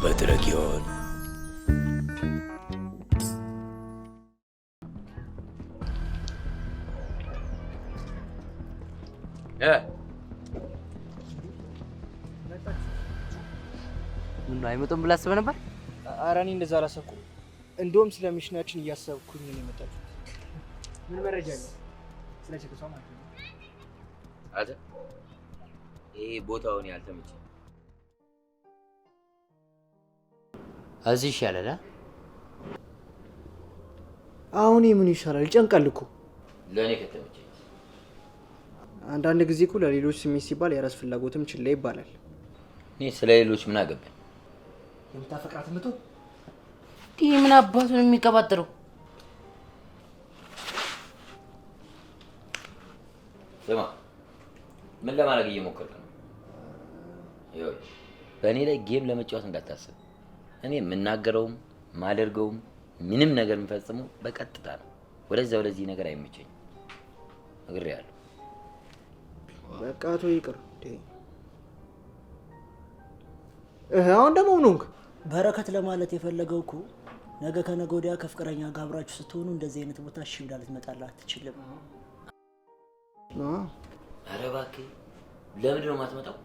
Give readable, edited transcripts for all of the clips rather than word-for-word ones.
መድረክ ይሆን? ምን አይመጡም ብለህ አስበህ ነበር? ኧረ እኔ እንደዛ አላሰብኩም። እንደውም ስለ ሚሽናችን እያሰብኩኝ ነው የመጣሁት። ምን መረጃ አለ? ስለ ቸክሷ ማለት ነው። አተ ይሄ ቦታውን ያልተመቸኝ እዚህ ይሻላል። አሁን ምን ይሻላል? ይጨንቃል እኮ ለኔ ከተመቸኝ። አንዳንድ ጊዜ እኮ ለሌሎች ስሜት ሲባል የራስ ፍላጎትም ችላ ይባላል። እኔ ስለ ሌሎች ምን አገባኝ? የምታፈቅራት ምቶ ይሄ ምን አባቱን የሚቀባጥረው? ስማ፣ ምን ለማድረግ እየሞከርክ ነው? ይኸው በእኔ ላይ ጌም ለመጫወት እንዳታስብ። እኔ የምናገረውም ማደርገውም ምንም ነገር የምፈጽመው በቀጥታ ነው። ወደዚህ ነገር አይመቸኝም። ነግሬሃለሁ። በቃ ተው ይቅር። አሁን ደግሞ ምን ሆንክ? በረከት ለማለት የፈለገው እኮ ነገ ከነገ ወዲያ ከፍቅረኛ ጋር አብራችሁ ስትሆኑ እንደዚህ አይነት ቦታ እሺ ብላ ልትመጣልህ አትችልም። ኧረ እባክህ ለምንድን ነው የማትመጣው?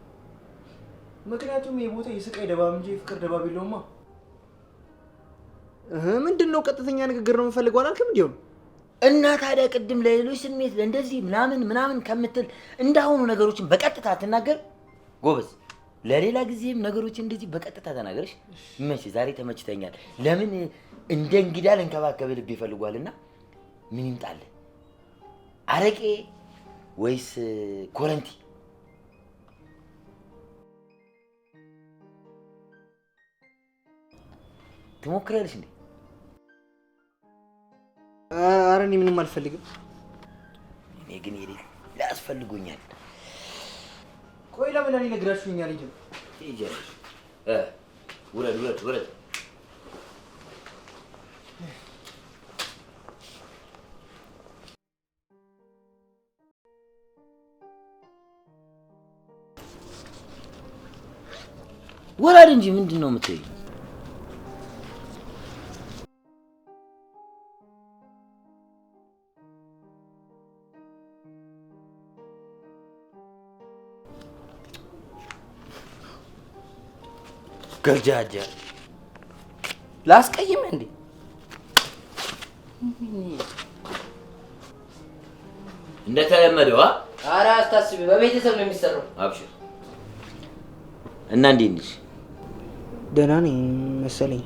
ምክንያቱም ይሄ ቦታ የስቃይ ደባብ እንጂ የፍቅር ደባብ የለውማ። ምንድን ነው ቀጥተኛ ንግግር ነው የምፈልገው አላልክም? እንዲሁም እና ታዲያ ቅድም ለሌሎች ስሜት ለእንደዚህ ምናምን ከምትል እንዳሁኑ ነገሮችን በቀጥታ አትናገር ጎበዝ። ለሌላ ጊዜም ነገሮችን እንደዚህ በቀጥታ ተናገርሽ። መቼ ዛሬ ተመችተኛል። ለምን እንደ እንግዳ ልንከባከብ ልብ ይፈልጓልና ምን ይምጣል? አረቄ ወይስ ኮረንቲ? ትሞክራለሽ እንዴ? ኧረ እኔ ምንም አልፈልግም። እኔ ግን ያስፈልጉኛል። ቆይ ለምን እኔ ነግራችሁኛል? ይጀምር ውረድ። ወራድ እንጂ ምንድን ነው የምትይኝ? ገርጃጃ ላስቀይም እንዴ? እንደተለመደው ኧረ አታስቢ፣ በቤተሰብ ነው የሚሰራው። አብሽር። እና እንዴት ነሽ? ደህና ነኝ መሰለኝ።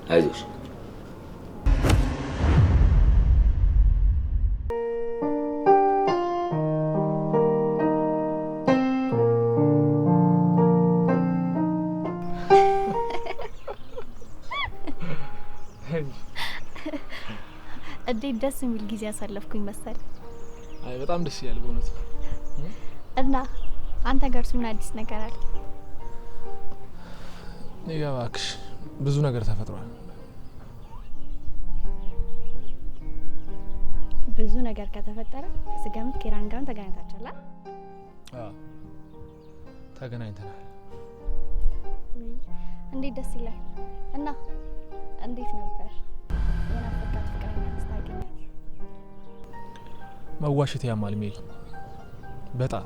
አይዞሽ። እንዴት ደስ የሚል ጊዜ ያሳለፍኩኝ መሰል። አይ በጣም ደስ ይላል በእውነት። እና አንተ ጋርስ ምን አዲስ ነገር አለ? እባክሽ ብዙ ነገር ተፈጥሯል። ብዙ ነገር ከተፈጠረ ስገምት ኪራን ጋር ተገናኝታችኋል? አዎ ተገናኝተናል። እንዴት ደስ ይላል። እና እንዴት ነበር የናፈቃት ፍቅረኛ ስታገኛት? መዋሸት ያማል ሜል በጣም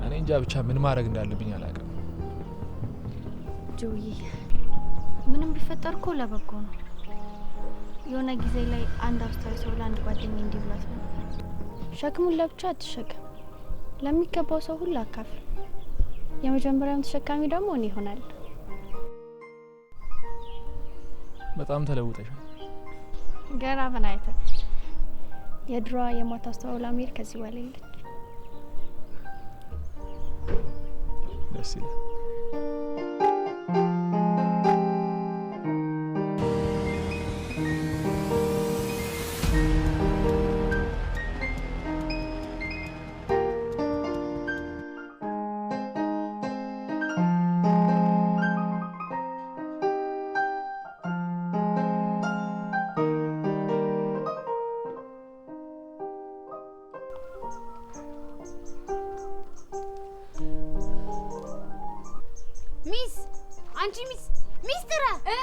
እኔ እንጃ ብቻ ምን ማድረግ እንዳለብኝ አላውቅም። ጆይ ምንም ቢፈጠር እኮ ለበጎ ነው። የሆነ ጊዜ ላይ አንድ አስተዋይ ሰው ለአንድ ጓደኛ እንዲህ ብሏት ነበር፣ ሸክሙን ለብቻ አትሸከም፣ ለሚገባው ሰው ሁሉ አካፍል፣ የመጀመሪያውን ተሸካሚ ደግሞ እኔ ይሆናል። በጣም ተለውጠሻል። ገና ምን አይተ የድሮዋ የማታስተዋውላ ሜል ከዚህ በኋላ የለች። ደስ ይላል።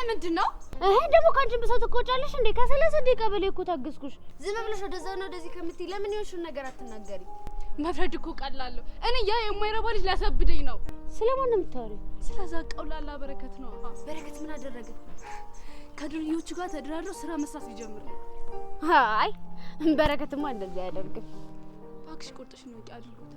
ምንድነው? ደግሞ ካንቺ ብሰው ትቆጫለሽ እንዴ? ከ30 ደቂቃ በላይ እኮ ታገስኩሽ። ዝም ብለሽ ወደዛ ነው ወደዚህ ከምትይ ለምን የሆንሽውን ነገር አትናገሪ? መፍረድ እኮ ቀላለሁ። እኔ ያ የማይረባ ልጅ ሊያሳብደኝ ነው። ስለማን ነው የምታወሪው? ስለዛ ቀውላላ በረከት ነው። በረከት ምን አደረገ? ከዱርዮቹ ጋር ተደራድሮ ስራ መስራት ሊጀምር ነው። አይ በረከትማ እንደዚህ አያደርግም። እባክሽ ቁርጥሽን ወቂ አድርጎታል።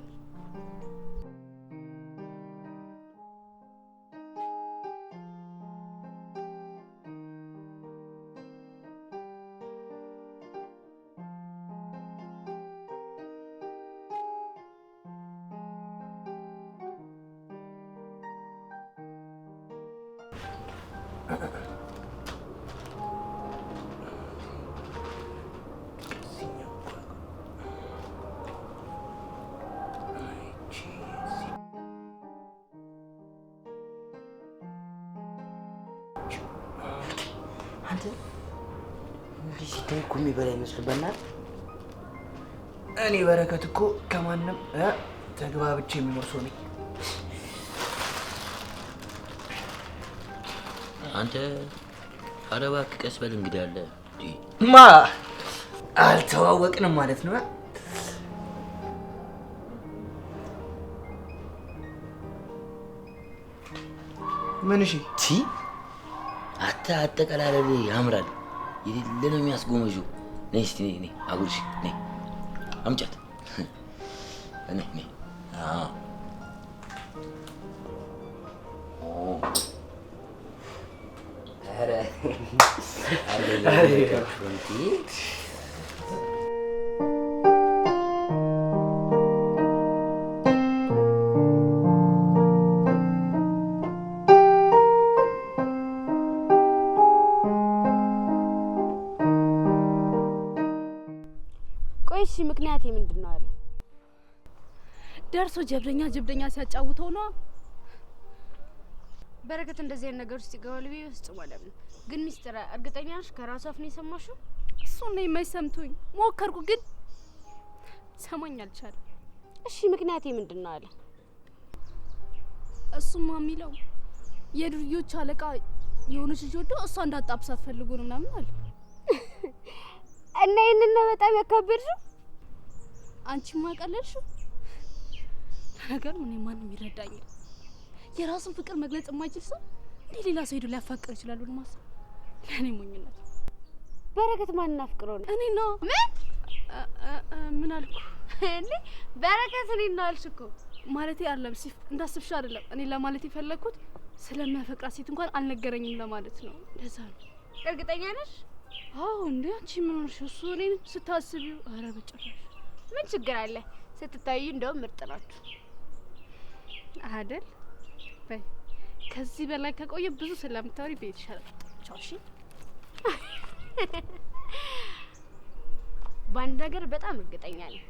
አንተ እንዲህ ሲታይ እኮ የሚበላ ይመስልበናል። እኔ በረከት እኮ ከማንም ተግባብቼ የሚኖር ሰው ነኝ። አንተ ኧረ እባክህ ቀስ በል እንግዲህ አለ ማ አልተዋወቅንም ማለት ነው። ምን እሺ አጠቃላለል ያምራል። የሌለ ነው የሚያስጎመዡ። ነይ እስቲ ነይ አጉርሽ ነይ አምጫት ነይ ቆይሽ ምክንያት ምንድነው አለ? ደርሶ ጀብደኛ ሲያጫውተው ነው። በረከት እንደዚህ አይነት ነገር ውስጥ ይገባል ብዬ ውስጥ ማለት ነው። ግን ሚስጥር እርግጠኛ ነሽ ከራሱ አፍ ነው የሰማሽው? እሱ ነው የማይሰምቱኝ ሞከርኩ፣ ግን ሰማኝ አልቻለም። እሺ ምክንያት ምንድነው አለ? እሱማ የሚለው የዱርዮች አለቃ የሆነች ልጅ ወዶ እሷ እንዳጣብሳት ፈልጎ ነው ምናምን አለ። እና ይሄንን ነው በጣም ያካበድሽው? አንቺማ ቀለልሽው። ነገር ምን ማንም ይረዳኛል። የራሱን ፍቅር መግለጽ የማይችል ሰው እንዴ ሌላ ሰው ሄዶ ሊያፋቅር ይችላል ብሎ ማሰብ ለኔ ሞኝነት። በረከት ማንና ፍቅሮ ነው? እኔ ነው። ምን አልኩ እንዴ? በረከት እኔ ነው አልሽ እኮ። ማለቴ አይደለም ሲፍ እንዳስብሽ አይደለም። እኔ ለማለት የፈለኩት ስለሚያፈቅራት ሴት እንኳን አልነገረኝም ለማለት ነው። ለዛ ነው። እርግጠኛ ነሽ? አዎ እንዴ አንቺ ምን ሆነሽ? እሱ እኔን ስታስቢው ኧረ በጭራሽ። ምን ችግር አለ? ስትታዩ እንደውም ምርጥ ናችሁ አይደል? በይ ከዚህ በላይ ከቆየ ብዙ ስለምታወሪ ቤት ይሻላል። ቻው። እሺ በአንድ ነገር በጣም እርግጠኛ ነኝ።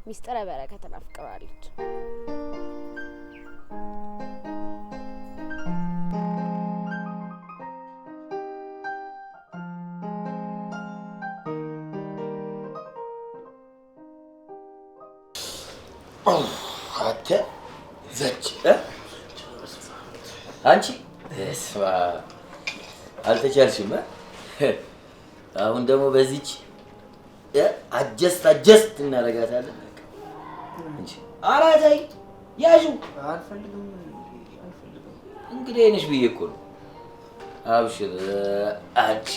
ሚስጥረ በረከትን አፍቅራለች። አተ ዘጭ አንቺ እስማ አልተቻልሽም። አሁን ደግሞ በዚች አጀስት እናደርጋታለን እንጂ አራታይ ያዡ አልፈልግም። እንግዲህ ነሽ ብዬ እኮ ነው። አብሽር አንቺ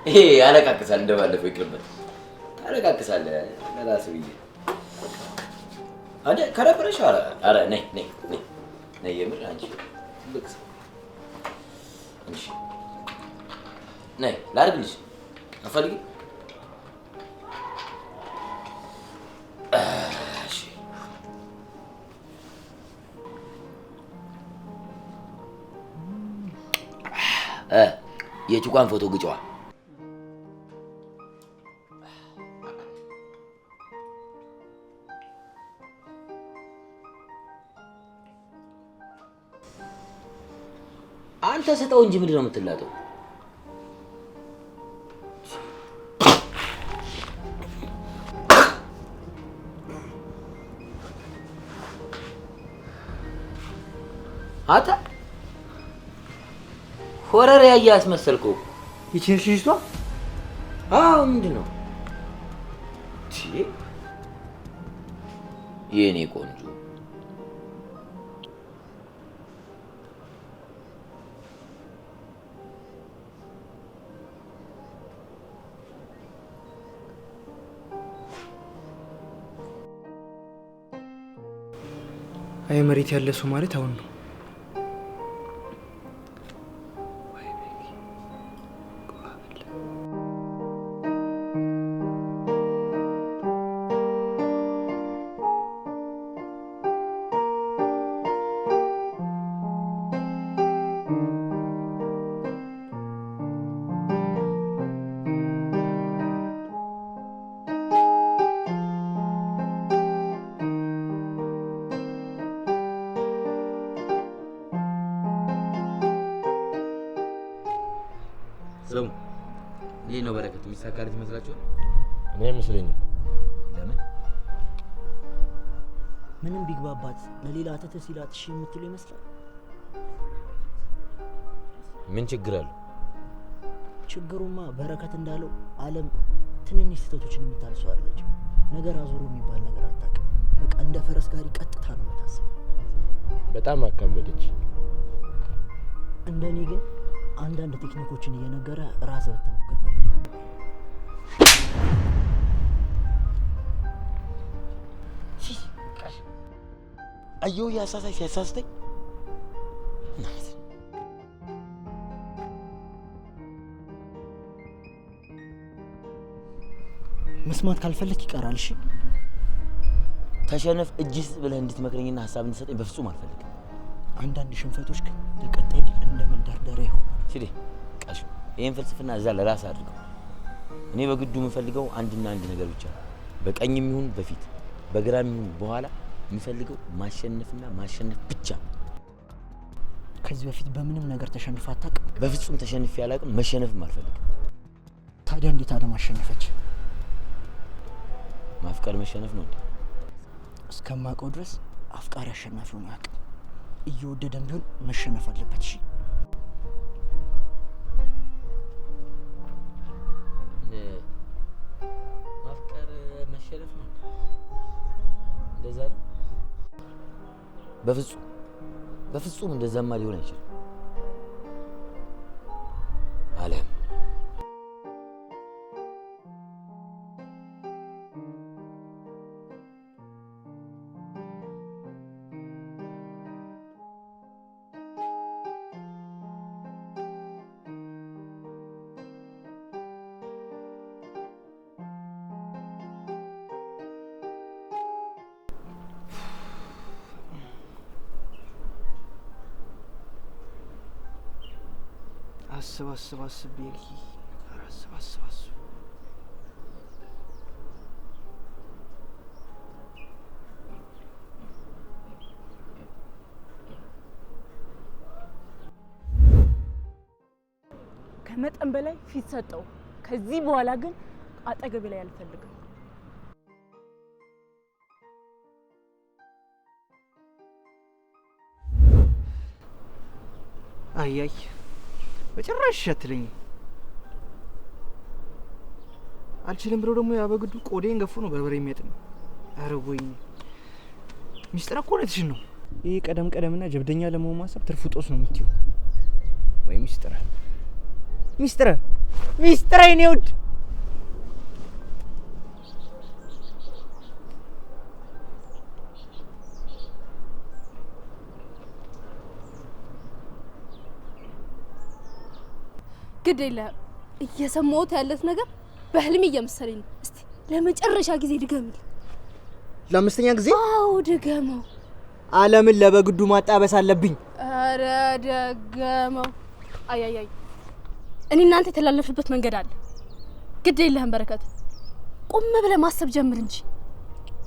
ይሄ ያለቃቅሳል። እንደባለፈው ይቅርበት። ታለቃቅሳለህ ለራስህ ብዬ አንዴ ከረፈረሽ። ኧረ ነይ ነይ ነይ ነይ። የምር አንቺ ልክ ሰው አንቺ ነይ ላድርግልሽ። አትፈልጊም? እሺ የጭቋን ፎቶ ግጫዋ። አንተ ስጠው እንጂ ምንድን ነው የምትላጠው? አታ ሆረር ያየ አስመሰልከው። ይቺን ሽሽቷ አዎ ምንድን ነው የኔ ቆንጆ? አይ መሬት ያለ ሰው ማለት አሁን ነው። ስሙ እንዴት ነው በረከት? የሚሳካለት ይመስላችኋል? እኔ አይመስለኝም። ለምን? ምንም ቢግባባት ለሌላ አተተ ሲላት እሺ የምትሉ ይመስላል። ምን ችግር አለው? ችግሩማ በረከት እንዳለው ዓለም ትንንሽ ስህተቶችን የምታልሰው አይደለች። ነገር አዞሮ የሚባል ነገር አታውቅም። በቃ እንደ ፈረስ ጋሪ ቀጥታ ነው የምታስበው። በጣም አካበደች። እንደኔ ግን አንዳንድ ቴክኒኮችን እየነገረ ራስህ ብትሞክር ባይ። አየሁ ያሳሳይ ሲያሳስተኝ መስማት ካልፈለክ ይቀራል። እሺ ተሸነፍ እጅስ ብለህ እንድትመክረኝና ሀሳብ እንድትሰጠኝ በፍጹም አልፈልግም። አንዳንድ ሽንፈቶች ግን ለቀጣይ ድል እንደ መንደርደሪያ ይሆናል። ሲዲ ቃሽ ይሄን ፍልስፍና እዛ ለራስ አድርገው። እኔ በግዱ የምፈልገው አንድና አንድ ነገር ብቻ ነው። በቀኝም ይሁን በፊት በግራም ይሁን በኋላ የምፈልገው ማሸነፍና ማሸነፍ ብቻ። ከዚህ በፊት በምንም ነገር ተሸንፈ አታውቅም? በፍጹም ተሸንፌ አላውቅም። መሸነፍም አልፈልግም። ታዲያ እንዴት አለም አሸነፈች? ማፍቀር መሸነፍ ነው እንዴ? እስከማውቀው ድረስ አፍቃሪ አሸናፊውን አያውቅም። እየወደደም ቢሆን መሸነፍ አለበት። እሺ ማፍቀር መሸነፍ ነው እንደዛ ነው? በፍጹም በፍጹም እንደዛማ ሊሆን አይችልም። አለም አስብ ቤልኪ አስብ ከመጠን በላይ ፊት ሰጠው። ከዚህ በኋላ ግን አጠገቤ ላይ አልፈልግም። አያይ በጭራሽ አትለኝ። አልችልም ብሎ ደግሞ ያበግዱ ቆዴን ገፉ ነው በርበሬ የሚያጥም። አረ ወይ ሚስጥር እኮ ነትሽ ነው። ይሄ ቀደምና ጀብደኛ ለመሆን ማሰብ ትርፉ ጦስ ነው የምትይው። ወይ ሚስጥር የኔ ውድ ግድ የለህም። እየሰማሁት ያለት ነገር በህልሜ እየመሰለኝ ነው። እስቲ ለመጨረሻ ጊዜ ድገምልኝ። ለአምስተኛ ጊዜ? አዎ ድገመው። ዓለምን ለበግዱ ማጣበስ አለብኝ። አረ ደገመው። አይ እኔ እናንተ የተላለፍንበት መንገድ አለ። ግድ የለህም በረከት፣ ቆም ብለህ ማሰብ ጀምር እንጂ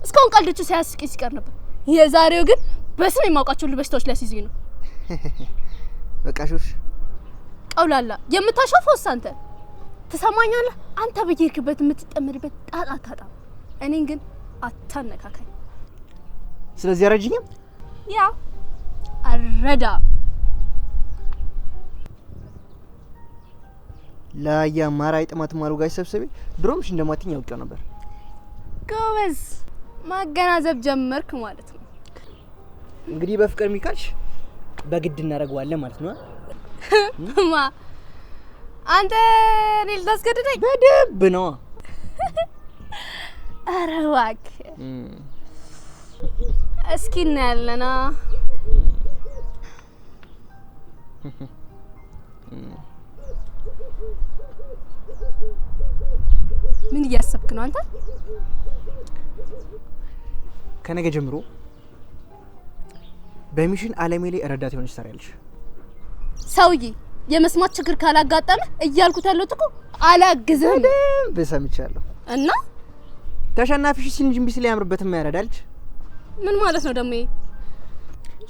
እስካሁን ቀልዶቹ ሳያስቅኝ ሲቀር ነበር። የዛሬው ግን በስም የማውቃቸው ሁሉ በሽታዎች ሊያስይዙኝ ነው። በቃ ሹሽ ቀውላላ የምታሾፈውስ አንተ ትሰማኛለህ? አንተ በየርክበት የምትጠመድበት ጣጣ አታጣም። እኔን ግን አታነካካኝ። ስለዚህ አረጅኝም ያ አረዳ ላያ ማራይ ጥማት ማሩ ጋር ሰብስቤ ድሮምሽ እንደማትኝ ያውቀው ነበር። ጎበዝ ማገናዘብ ጀመርክ ማለት ነው። እንግዲህ በፍቅር ሚካልሽ በግድ እናደርገዋለን ማለት ነው። ማ አንተ እኔ ልታስገድደኝ? በደንብ ነው። ኧረ እባክህ እስኪ እናያለና። ምን እያሰብክ ነው አንተ? ከነገ ጀምሮ በሚሽን አለሜ ላይ ረዳት ሆነሽ ትሰሪያለሽ። ሰውዬ የመስማት ችግር ካላጋጠመ እያልኩት ያለሁት እኮ አላግዝም። በደንብ ሰምቻለሁ። እና ተሸናፊሽ ሲንጅምቢ ስለ ያምርበትም ያረዳልች። ምን ማለት ነው ደግሞ?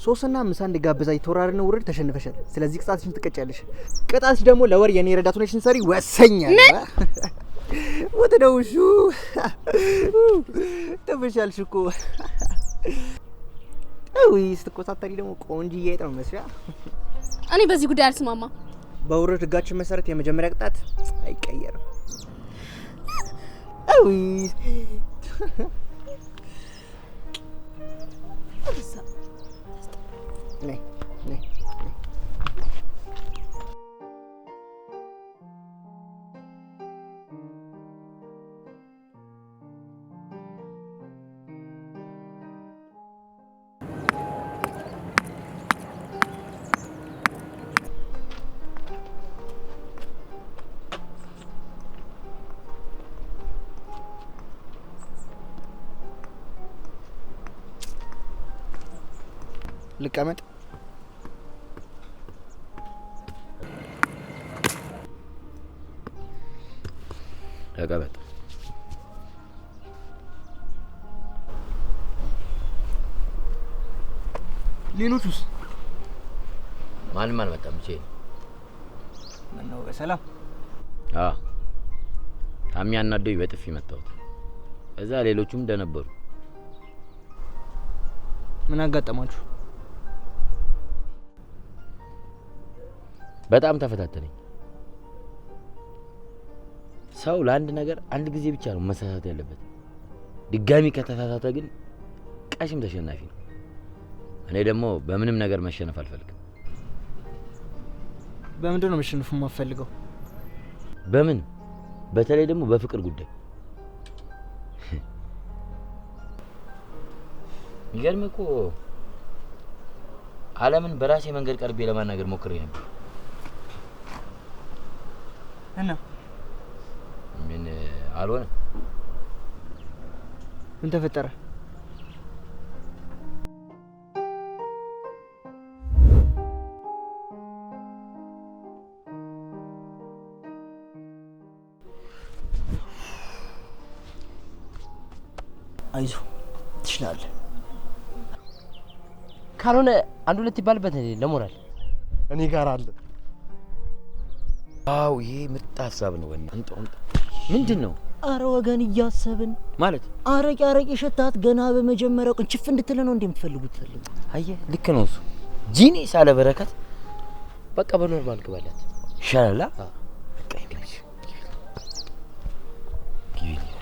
ሶስና ምሳ እንድጋብዛይ ተወራርነ ውርድ ተሸንፈሻል። ስለዚህ ቅጣትሽን ትቀጫለሽ። ቅጣትሽ ደግሞ ለወር የኔ ረዳት ሆነሽ እንሰሪ ወሰኛል። ወተደውሹ ተበሻልሽ እኮ። አይ ስትቆጣጣሪ ደግሞ ቆንጂዬ ነው መስሪያ። እኔ በዚህ ጉዳይ አልስማማ። በውርድ ህጋችን መሰረት የመጀመሪያ ቅጣት አይቀየርም። አይ ነይ ነይ ልቀመጥ። ተቀመጥ። ሌሎቹስ ማንም አልመጣም። ብቻ ምነው በሰላም? ታሚ ያናደው በጥፊ መታወት። እዛ ሌሎቹም እንደነበሩ። ምን አጋጠማችሁ? በጣም ተፈታተነኝ። ሰው ለአንድ ነገር አንድ ጊዜ ብቻ ነው መሳሳት ያለበት። ድጋሚ ከተሳሳተ ግን ቀሽም ተሸናፊ ነው። እኔ ደግሞ በምንም ነገር መሸነፍ አልፈልግም። በምንድን ነው መሸነፍ የማፈልገው? በምን? በተለይ ደግሞ በፍቅር ጉዳይ። ይገርም እኮ አለምን በራሴ መንገድ ቀርቤ ለማናገር ሞክሬ ነበር። እና ምን አልሆነም። ምን ተፈጠረ? አይዞህ ትችላለህ። ካልሆነ አንድ ሁለት ይባልበት ለሞራል እኔ ጋር አለ። አው ይሄ ምርጥ ሀሳብ ነው። ወንድ ምንድን ነው? አረ ወገን እያሰብን ማለት አረቄ ሸታት ገና በመጀመሪያው ቀን ችፍ እንድትል ነው እንደምትፈልጉት ፈልጉ። አየህ ልክ ነው እሱ። ጂኒ ሳለ በረከት በቃ በኖርማል ግባላት ይሻላል። በቃ ይብልሽ ይብልሽ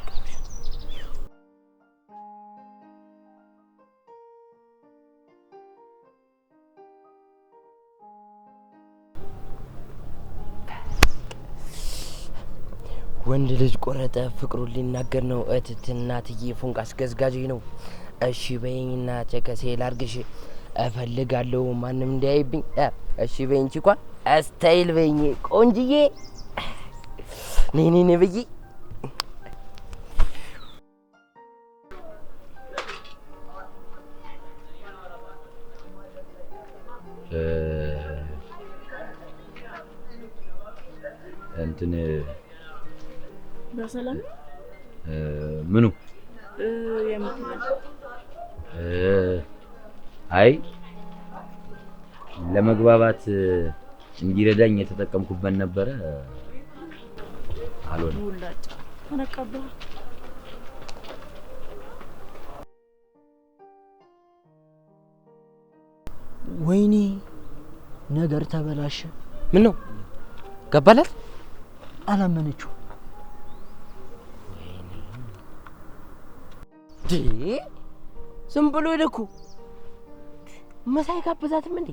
ወንድ ልጅ ቆረጠ ፍቅሩን ሊናገር ነው። እትትናትዬ ፉንቃ አስገዝጋጅ ነው። እሺ በይኝና ቸከሴ ላርግሽ እፈልጋለሁ ማንም እንዳያይብኝ። እሺ በይኝ እንኳን ስታይል በይኝ ቆንጅዬ ነይ በይ። እንትን በሰላም ምኑ አይ ለመግባባት እንዲረዳኝ የተጠቀምኩበት ነበረ። አልሆነም። ሁላጭ ተነቀባ። ወይኔ ነገር ተበላሸ። ምን ነው ገባላት? አላመነችው። ዝም ብሎ ይደኩ መሳይ ጋበዛትም እንዴ?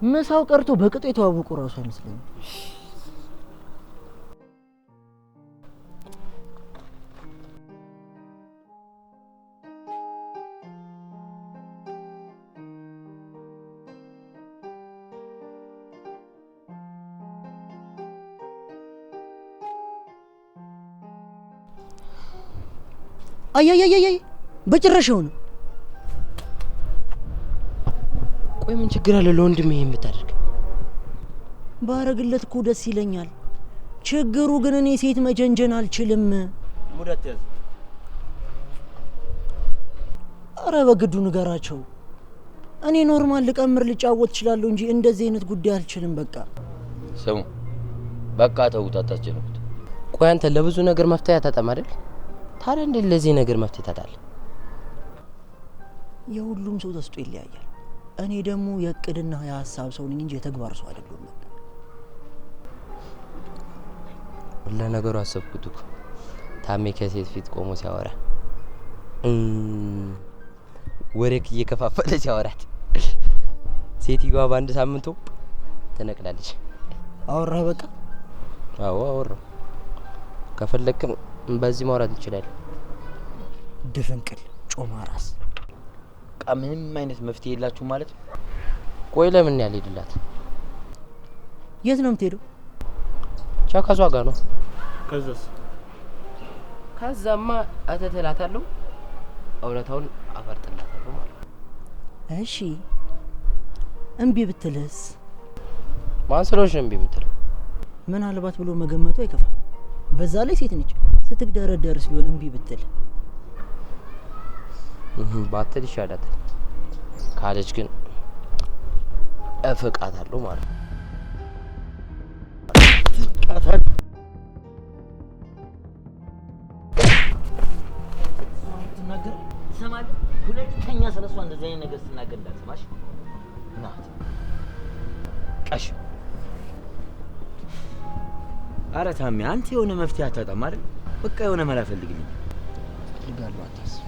ምሳው ቀርቶ በቅጡ የተዋወቁ ራሱ አይመስለኝም። አይ በጭራሽው ነው። ቆይ ምን ችግር አለ ለወንድሜ ይሄን ብታደርግ? ባረግለት እኮ ደስ ይለኛል። ችግሩ ግን እኔ ሴት መጀንጀን አልችልም። ሙዳት ያዝ። አረ በግዱ ንገራቸው። እኔ ኖርማል ልቀምር ልጫወት እችላለሁ እንጂ እንደዚህ አይነት ጉዳይ አልችልም። በቃ ስሙ፣ በቃ ተውት፣ አታስጨንቁት። ቆይ አንተ ለብዙ ነገር መፍትሄ አታጣም አይደል? ታዲያ እንዴት ለዚህ ነገር መፍትሄ ታጣለህ? የሁሉም ሰው ተስጦ ይለያያል። እኔ ደግሞ የእቅድና የሀሳብ ሰው ነኝ እንጂ የተግባር ሰው አይደለሁም። ለነገሩ አሰብኩት እኮ ታሜ ከሴት ፊት ቆሞ ሲያወራ ወሬክ እየከፋፈለ ሲያወራት ሴትዮዋ በአንድ ሳምንቱ ተነቅላለች። አወራህ? በቃ አዎ አወራሁ። ከፈለክም በዚህ ማውራት እንችላለን። ድፍንቅል ጮማ ራስ ምንም አይነት መፍትሄ የላችሁ ማለት? ቆይ ለምን ያልሄድላት? የት ነው የምትሄደው? ከሷ ጋር ነው። ከዛስ? ከዛማ አተተላታለሁ፣ እውነታውን አፈርጥላታለሁ ማለት ነው። እሺ እምቢ ብትልስ? ማን ስለሆንሽ ነው እምቢ የምትለው? ምናልባት ብሎ መገመቱ አይከፋም። በዛ ላይ ሴት ነች። ስትግደረደርስ ቢሆን እምቢ ብትል ባትል ይሻላታል። ካለች ግን እፍቃታለሁ ማለት ነው። ትናገር ትሰማለህ? ሁለተኛ ስለሷ እንደዚህ አይነት ነገር ስትናገር እንዳትሰማሽ። ናት ቀሽ። ኧረ ታሜ አንተ የሆነ መፍትሄ አታጣም አይደል? በቃ የሆነ መላ ፈልግልኝ። ልጋሉ አታስብ።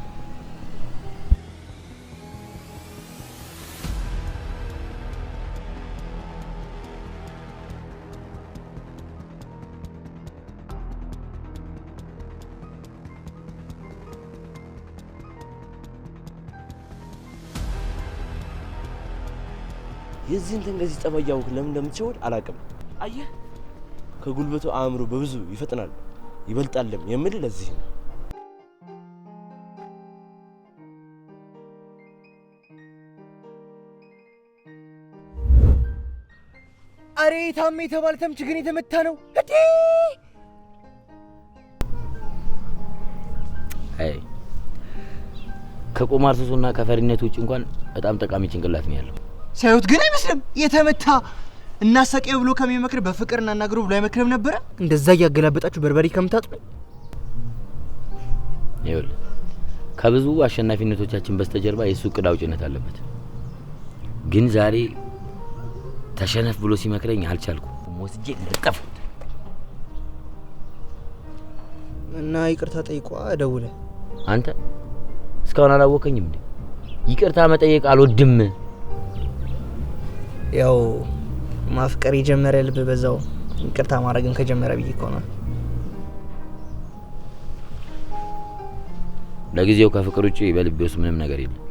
የዚህን ተንገዚ ጠባያው ለምን እንደምትሸወድ አላውቅም። አየህ ከጉልበቱ አእምሮ በብዙ ይፈጥናል ይበልጣልም የምል ለዚህ ነው። አሬ ታሜ የተባለ ተምች ግን የተመታ ነው እንዴ? አይ ከቁማር ሱሱና ከፈሪነት ውጭ እንኳን በጣም ጠቃሚ ጭንቅላት ነው ያለው። ሳይሆት ግን አይመስልም የተመታ። እናሰቀው ብሎ ከሚመክር በፍቅር እናናግሩ ብሎ አይመክርም ነበር? እንደዛ ያገላበጣችሁ በርበሬ ከምታጥሩ። ይኸውልህ ከብዙ አሸናፊነቶቻችን በስተጀርባ የሱ እቅድ አውጭነት አለበት። ግን ዛሬ ተሸነፍ ብሎ ሲመክረኝ አልቻልኩም። ወስጄ ልጠፉት እና ይቅርታ ጠይቋ ደውለ። አንተ እስካሁን አላወቀኝም እንዴ? ይቅርታ መጠየቅ አልወድም። ያው ማፍቀር የጀመረ ልብ በዛው ይቅርታ ማድረግን ከጀመረ ብዬ እኮ ነው። ለጊዜው ከፍቅር ውጪ በልቤ ውስጥ ምንም ነገር የለም።